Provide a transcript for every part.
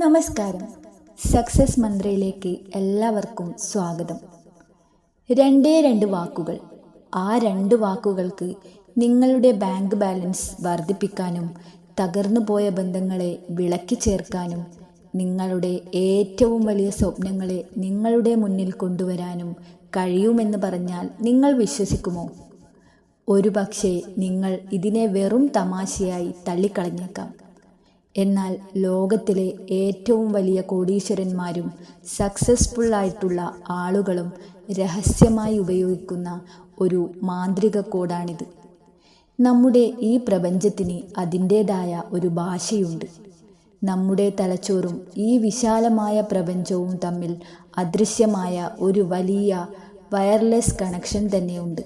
നമസ്കാരം. സക്സസ് മന്ത്രയിലേക്ക് എല്ലാവർക്കും സ്വാഗതം. രണ്ട് വാക്കുകൾ. ആ 2 വാക്കുകൾക്ക് നിങ്ങളുടെ ബാങ്ക് ബാലൻസ് വർദ്ധിപ്പിക്കാനും തകർന്നുപോയ ബന്ധങ്ങളെ വിളക്കി ചേർക്കാനും നിങ്ങളുടെ ഏറ്റവും വലിയ സ്വപ്നങ്ങളെ നിങ്ങളുടെ മുന്നിൽ കൊണ്ടുവരാനും കഴിയുമെന്ന് പറഞ്ഞാൽ നിങ്ങൾ വിശ്വസിക്കുമോ? ഒരുപക്ഷെ നിങ്ങൾ ഇതിനെ വെറും തമാശയായി തള്ളിക്കളഞ്ഞേക്കാം. എന്നാൽ ലോകത്തിലെ ഏറ്റവും വലിയ കോടീശ്വരന്മാരും സക്സസ്ഫുൾ ആയിട്ടുള്ള ആളുകളും രഹസ്യമായി ഉപയോഗിക്കുന്ന ഒരു മാന്ത്രിക കോഡാണിത്. നമ്മുടെ ഈ പ്രപഞ്ചത്തിന് അതിൻ്റേതായ ഒരു ഭാഷയുണ്ട്. നമ്മുടെ തലച്ചോറും ഈ വിശാലമായ പ്രപഞ്ചവും തമ്മിൽ അദൃശ്യമായ ഒരു വലിയ വയർലെസ് കണക്ഷൻ തന്നെയുണ്ട്.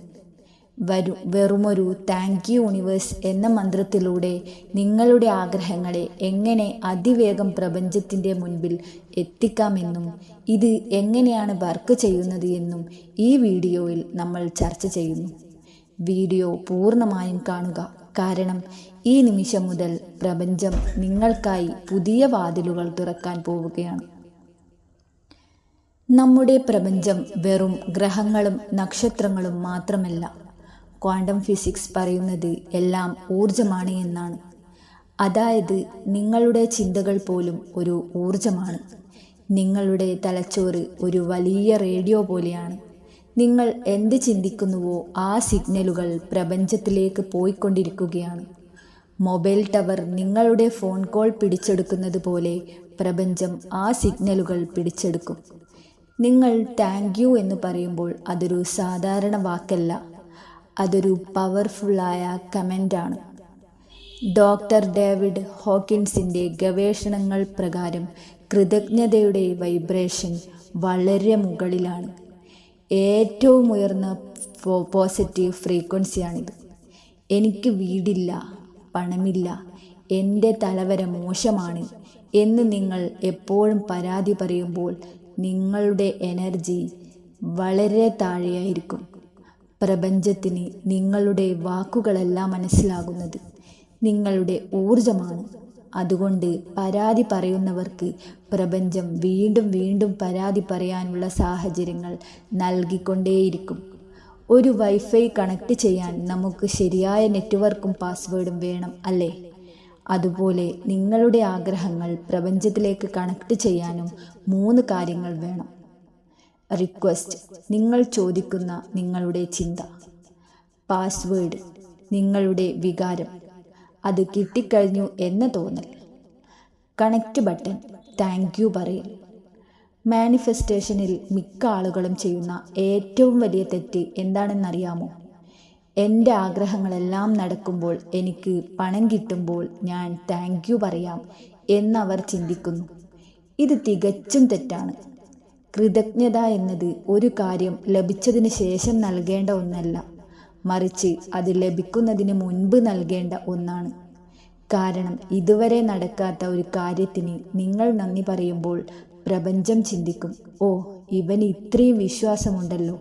വെറുമൊരു താങ്ക് യു യൂണിവേഴ്സ് എന്ന മന്ത്രത്തിലൂടെ നിങ്ങളുടെ ആഗ്രഹങ്ങളെ എങ്ങനെ അതിവേഗം പ്രപഞ്ചത്തിൻ്റെ മുൻപിൽ എത്തിക്കാമെന്നും ഇത് എങ്ങനെയാണ് വർക്ക് ചെയ്യുന്നത് എന്നും ഈ വീഡിയോയിൽ നമ്മൾ ചർച്ച ചെയ്യുന്നു. വീഡിയോ പൂർണ്ണമായും കാണുക, കാരണം ഈ നിമിഷം മുതൽ പ്രപഞ്ചം നിങ്ങൾക്കായി പുതിയ വാതിലുകൾ തുറക്കാൻ പോവുകയാണ്. നമ്മുടെ പ്രപഞ്ചം വെറും ഗ്രഹങ്ങളും നക്ഷത്രങ്ങളും മാത്രമല്ല. ക്വാണ്ടം ഫിസിക്സ് പറയുന്നത് എല്ലാം ഊർജമാണ് എന്നാണ്. അതായത് നിങ്ങളുടെ ചിന്തകൾ പോലും ഒരു ഊർജമാണ്. നിങ്ങളുടെ തലച്ചോറ് ഒരു വലിയ റേഡിയോ പോലെയാണ്. നിങ്ങൾ എന്ത് ചിന്തിക്കുന്നുവോ ആ സിഗ്നലുകൾ പ്രപഞ്ചത്തിലേക്ക് പോയിക്കൊണ്ടിരിക്കുകയാണ്. മൊബൈൽ ടവർ നിങ്ങളുടെ ഫോൺ കോൾ പിടിച്ചെടുക്കുന്നത് പോലെ പ്രപഞ്ചം ആ സിഗ്നലുകൾ പിടിച്ചെടുക്കും. നിങ്ങൾ താങ്ക് യു എന്ന് പറയുമ്പോൾ അതൊരു സാധാരണ വാക്കല്ല, അതൊരു പവർഫുള്ളായ കമൻ്റാണ്. ഡോക്ടർ ഡേവിഡ് ഹോക്കിൻസിൻ്റെ ഗവേഷണങ്ങൾ പ്രകാരം കൃതജ്ഞതയുടെ വൈബ്രേഷൻ വളരെ മുകളിലാണ്. ഏറ്റവും ഉയർന്ന പോസിറ്റീവ് ഫ്രീക്വൻസിയാണിത്. എനിക്ക് വീടില്ല, പണമില്ല, എൻ്റെ തലവര മോശമാണ് എന്ന് നിങ്ങൾ എപ്പോഴും പരാതി പറയുമ്പോൾ നിങ്ങളുടെ എനർജി വളരെ താഴെയായിരിക്കും. പ്രപഞ്ചത്തിന് നിങ്ങളുടെ വാക്കുകളല്ല മനസ്സിലാകുന്നത്, നിങ്ങളുടെ ഊർജമാണ്. അതുകൊണ്ട് പരാതി പറയുന്നവർക്ക് പ്രപഞ്ചം വീണ്ടും വീണ്ടും പരാതി പറയാനുള്ള സാഹചര്യങ്ങൾ നൽകിക്കൊണ്ടേയിരിക്കും. ഒരു വൈഫൈ കണക്ട് ചെയ്യാൻ നമുക്ക് ശരിയായ നെറ്റ്വർക്കും പാസ്വേഡും വേണം, അല്ലേ? അതുപോലെ നിങ്ങളുടെ ആഗ്രഹങ്ങൾ പ്രപഞ്ചത്തിലേക്ക് കണക്ട് ചെയ്യാനും 3 കാര്യങ്ങൾ വേണം. റിക്വസ്റ്റ്, നിങ്ങൾ ചോദിക്കുന്ന നിങ്ങളുടെ ചിന്ത. പാസ്വേഡ്, നിങ്ങളുടെ വികാരം, അത് കിട്ടിക്കഴിഞ്ഞു എന്ന തോന്നൽ. കണക്റ്റ് ബട്ടൺ, താങ്ക് യു പറയൽ. മാനിഫെസ്റ്റേഷനിൽ മിക്ക ആളുകളും ചെയ്യുന്ന ഏറ്റവും വലിയ തെറ്റ് എന്താണെന്നറിയാമോ? എൻ്റെ ആഗ്രഹങ്ങളെല്ലാം നടക്കുമ്പോൾ, എനിക്ക് പണം കിട്ടുമ്പോൾ ഞാൻ താങ്ക് യു പറയാം എന്നവർ ചിന്തിക്കുന്നു. ഇത് തികച്ചും തെറ്റാണ്. കൃതജ്ഞത എന്നത് ഒരു കാര്യം ലഭിച്ചതിന് ശേഷം നൽകേണ്ട ഒന്നല്ല, മറിച്ച് അത് ലഭിക്കുന്നതിന് മുൻപ് നൽകേണ്ട ഒന്നാണ്. കാരണം ഇതുവരെ നടക്കാത്ത ഒരു കാര്യത്തിന് നിങ്ങൾ നന്ദി പറയുമ്പോൾ പ്രപഞ്ചം ചിന്തിക്കും, ഓ, ഇവന് ഇത്രയും വിശ്വാസമുണ്ടല്ലോ,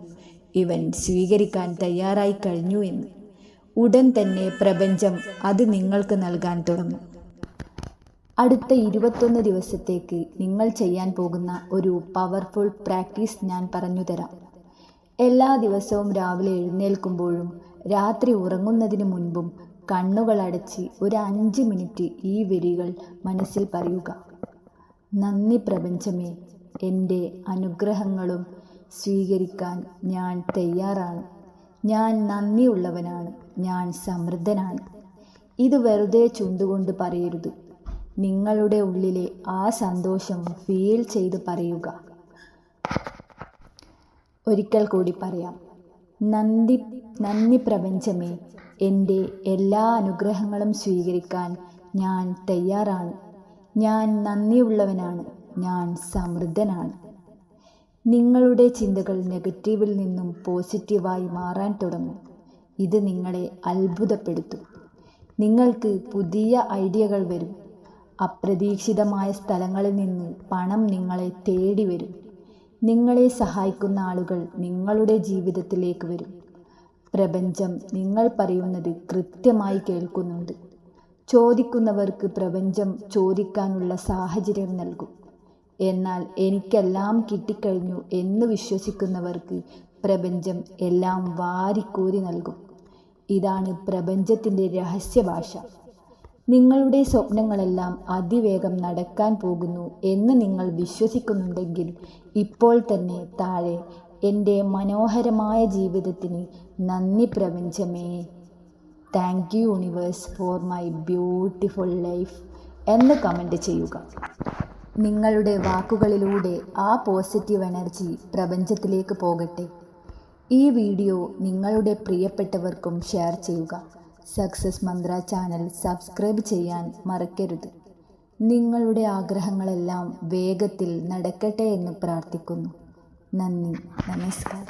ഇവൻ സ്വീകരിക്കാൻ തയ്യാറായി കഴിഞ്ഞു എന്ന്. ഉടൻ തന്നെ പ്രപഞ്ചം അത് നിങ്ങൾക്ക് നൽകാൻ തുടങ്ങും. അടുത്ത 21 ദിവസത്തേക്ക് നിങ്ങൾ ചെയ്യാൻ പോകുന്ന ഒരു പവർഫുൾ പ്രാക്ടീസ് ഞാൻ പറഞ്ഞു തരാം. എല്ലാ ദിവസവും രാവിലെ എഴുന്നേൽക്കുമ്പോഴും രാത്രി ഉറങ്ങുന്നതിന് മുൻപും കണ്ണുകൾ അടച്ച് ഒരു 5 മിനിറ്റ് ഈ വരികൾ മനസ്സിൽ പറയുക. നന്ദി പ്രപഞ്ചമേ, എൻ്റെ അനുഗ്രഹങ്ങളും സ്വീകരിക്കാൻ ഞാൻ തയ്യാറാണ്. ഞാൻ നന്ദിയുള്ളവനാണ്, ഞാൻ സമൃദ്ധനാണ്. ഇത് വെറുതെ ചുണ്ടുകൊണ്ട് പറയരുത്. നിങ്ങളുടെ ഉള്ളിലെ ആ സന്തോഷം ഫീൽ ചെയ്ത് പറയുക. ഒരിക്കൽ കൂടി പറയാം. നന്ദി പ്രപഞ്ചമേ, എൻ്റെ എല്ലാ അനുഗ്രഹങ്ങളും സ്വീകരിക്കാൻ ഞാൻ തയ്യാറാണ്. ഞാൻ നന്ദിയുള്ളവനാണ്, ഞാൻ സമൃദ്ധനാണ്. നിങ്ങളുടെ ചിന്തകൾ നെഗറ്റീവിൽ നിന്നും പോസിറ്റീവായി മാറാൻ തുടങ്ങും. ഇത് നിങ്ങളെ അത്ഭുതപ്പെടുത്തും. നിങ്ങൾക്ക് പുതിയ ഐഡിയകൾ വരും. അപ്രതീക്ഷിതമായ സ്ഥലങ്ങളിൽ നിന്ന് പണം നിങ്ങളെ തേടി വരും. നിങ്ങളെ സഹായിക്കുന്ന ആളുകൾ നിങ്ങളുടെ ജീവിതത്തിലേക്ക് വരും. പ്രപഞ്ചം നിങ്ങൾ പറയുന്നത് കൃത്യമായി കേൾക്കുന്നുണ്ട്. ചോദിക്കുന്നവർക്ക് പ്രപഞ്ചം ചോദിക്കാനുള്ള സാഹചര്യം നൽകും. എന്നാൽ എനിക്കെല്ലാം കിട്ടിക്കഴിഞ്ഞു എന്ന് വിശ്വസിക്കുന്നവർക്ക് പ്രപഞ്ചം എല്ലാം വാരിക്കോരി നൽകും. ഇതാണ് പ്രപഞ്ചത്തിൻ്റെ രഹസ്യഭാഷ. നിങ്ങളുടെ സ്വപ്നങ്ങളെല്ലാം അതിവേഗം നടക്കാൻ പോകുന്നു എന്ന് നിങ്ങൾ വിശ്വസിക്കുന്നുണ്ടെങ്കിൽ ഇപ്പോൾ തന്നെ താഴെ എൻ്റെ മനോഹരമായ ജീവിതത്തിന് നന്ദി പ്രപഞ്ചമേ, thank you universe for my beautiful life എന്ന് കമൻറ്റ് ചെയ്യുക. നിങ്ങളുടെ വാക്കുകളിലൂടെ ആ പോസിറ്റീവ് എനർജി പ്രപഞ്ചത്തിലേക്ക് പോകട്ടെ. ഈ വീഡിയോ നിങ്ങളുടെ പ്രിയപ്പെട്ടവർക്കും ഷെയർ ചെയ്യുക. സക്സസ് മന്ത്ര ചാനൽ സബ്സ്ക്രൈബ് ചെയ്യാൻ മറക്കരുത്. നിങ്ങളുടെ ആഗ്രഹങ്ങളെല്ലാം വേഗത്തിൽ നടക്കട്ടെ എന്ന് പ്രാർത്ഥിക്കുന്നു. നന്ദി, നമസ്കാരം.